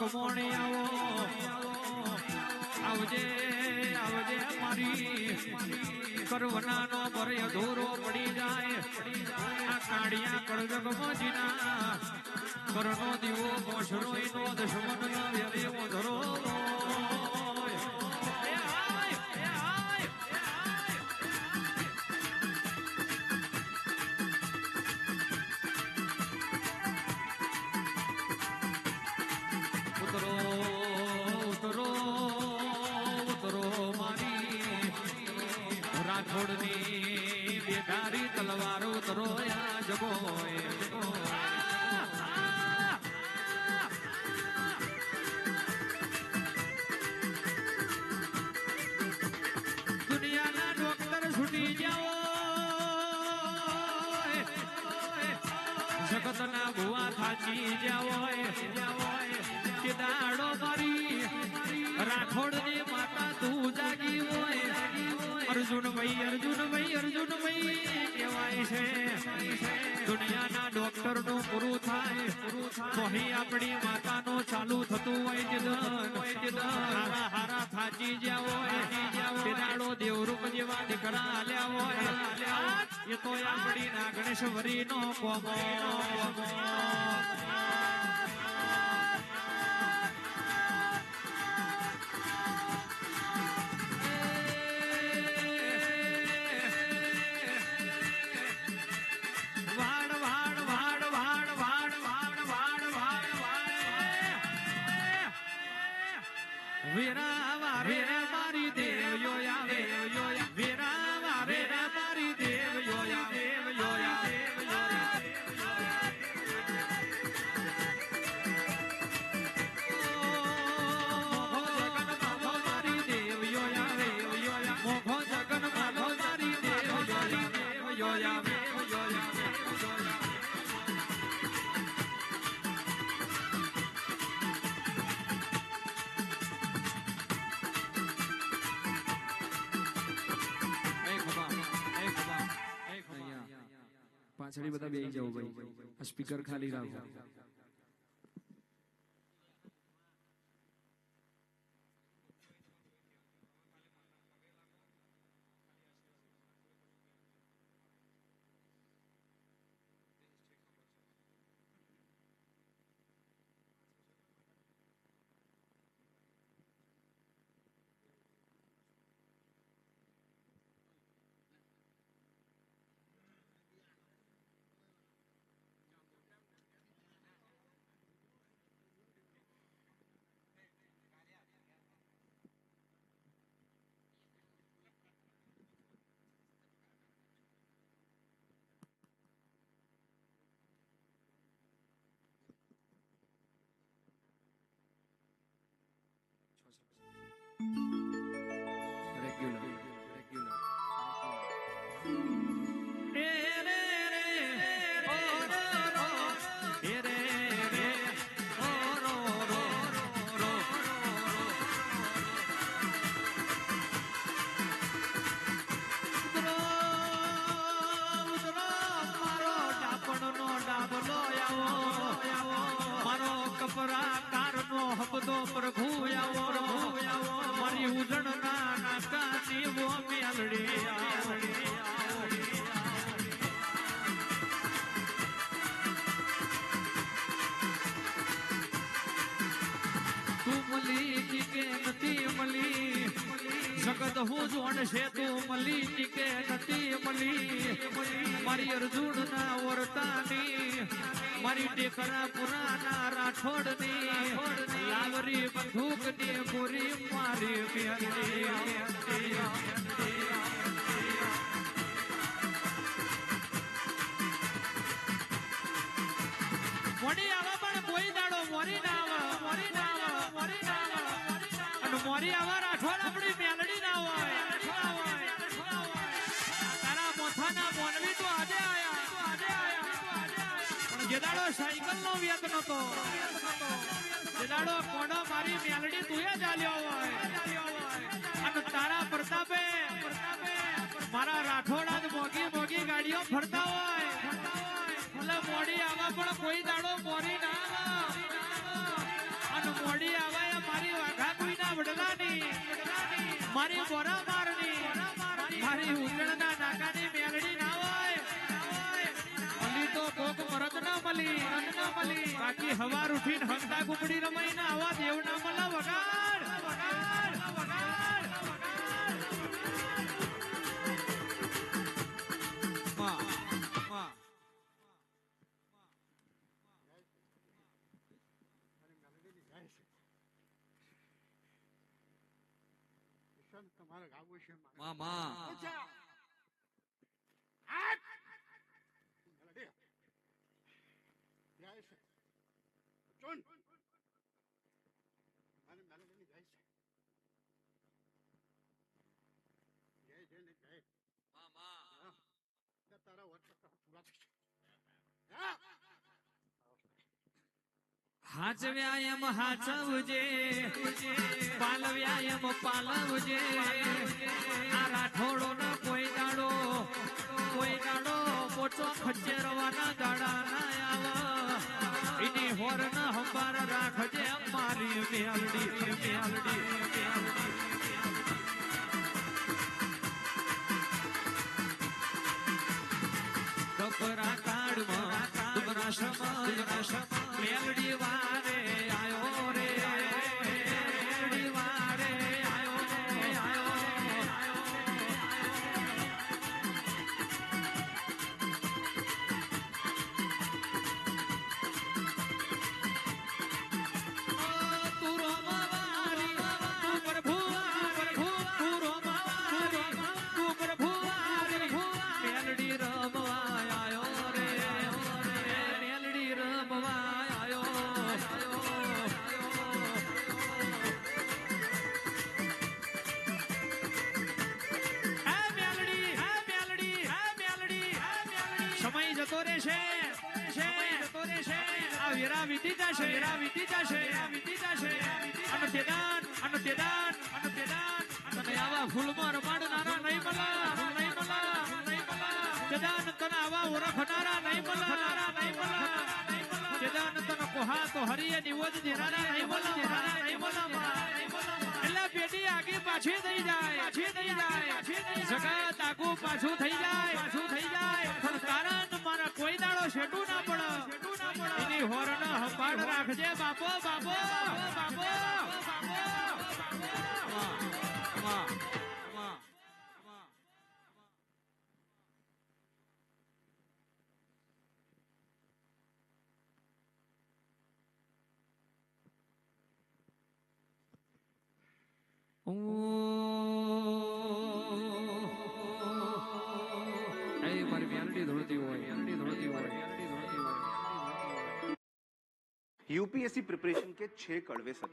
કમોણી આવો આવજે આવજે મારી કરવનાનો ભરે અધૂરો પડી જાય આ કાળિયા કળજગ મોજીના કરનો દીવો મોશરો નો દશમન નો વ્યરેવો ધરો રાઠોડની બેધારી તલવારો તરોયા જગોય દુનિયાના ડોક્ટર છૂટી જાઓ જગતના ભુવા થાચી જાઓ કે દાડો મારી રાઠોડની માતા તું જાગી હોય અર્જુનભાઈ કહેવાય છે દુનિયાના ડોક્ટર નું પૂરું થાય તો અહીં આપણી માતાનો ચાલુ થતું હોય નિધન હારા હારા થાચી જ્યાં હોય બિરાડો દેવરૂપ જેવા દીકરા આલ્યા હોય એ તો આપણી ના ગણેશવરી નો કોમો પાછળ બધા બેસી જાઓ ભાઈ સ્પીકર ખાલી રાખો હબદો પ્રભુ આવો મારી ઉજણ ના નાસ્તા જીવો મેલડી તું મલી કે નથી મલી જગત હું જોડ છે તું મલી કે નથી મલી મારી અર્જુન ના વર્તાની મારી ટેકરા પુરાના રાઠોડની લાવરી બંદૂક ની પૂરી મારી મોડી આવા પણ કોઈ દાડો મોરી ના અને મોરી આવા રાઠોડ આપણી મેલડી ના હોય તારા મોથાના મોનવી તો આજે આયા જેદાડો સાયકલ નો વ્યત નતો જેદાડો કોડો મારી મેલડી તુએ ચાલ્યો હોય અને તારા પ્રતાપે મારા રાઠોડા મોગી ગાડીઓ ફરતા હોય એટલે મોડી આવા પણ કોઈ દાડો મોરી ના અને મોડી મારી બોરા મારની મારી ઉજળના નાકાની મેલડી ના હોય મળી તો કોક મરદ ના મળી બાકી હવાર ઉઠીને હંતા ગુમડી રમાઈ ના આવા દેવ ના મલા વગાડ તમારે ગાવું છે મામા તારા વર્ષ પૂરા થશે હાચ વ્યાયામ હાચવજે પાલ વ્યાયામ પાલવજે આ રાઠોડો ન કોઈ દાડો પોચો ખચેરવાના દાડા ના આવ એની હોર ન હંબાર રાખજે મારી મેલડી કપરા કાઢમાં ડુમરા સમજ મેલડી વારે આયો રે મેલડી વારે આયો તું રોમવારી તું પ્રભુ તું રોમવારી તું પ્રભુ મેલડી રમવા આયો રે મેલડી રમવા સમય જતો રહેશે આ વેરા વીતી જશે અને તેદાન તને આવા ફૂલમાં રમાડનારા નહીં મળા તેદાન તને આવા ઓળખનારા નહીં મળા તેદાન તને કોહા તો હરિયે નિવજ દેનારા નહીં મળા એટલે પેટી આગી પાછી થઈ જાય જગત આગુ પાછું થઈ જાય પણ કારણ મારા કોઈ દાડો શેટું ના પડે એની હોરણ હંભાળ રાખજે બાપો મારી મેલડી ધોળતી હોય यूपीएससी प्रिपरेशन के 6 कड़वे सच।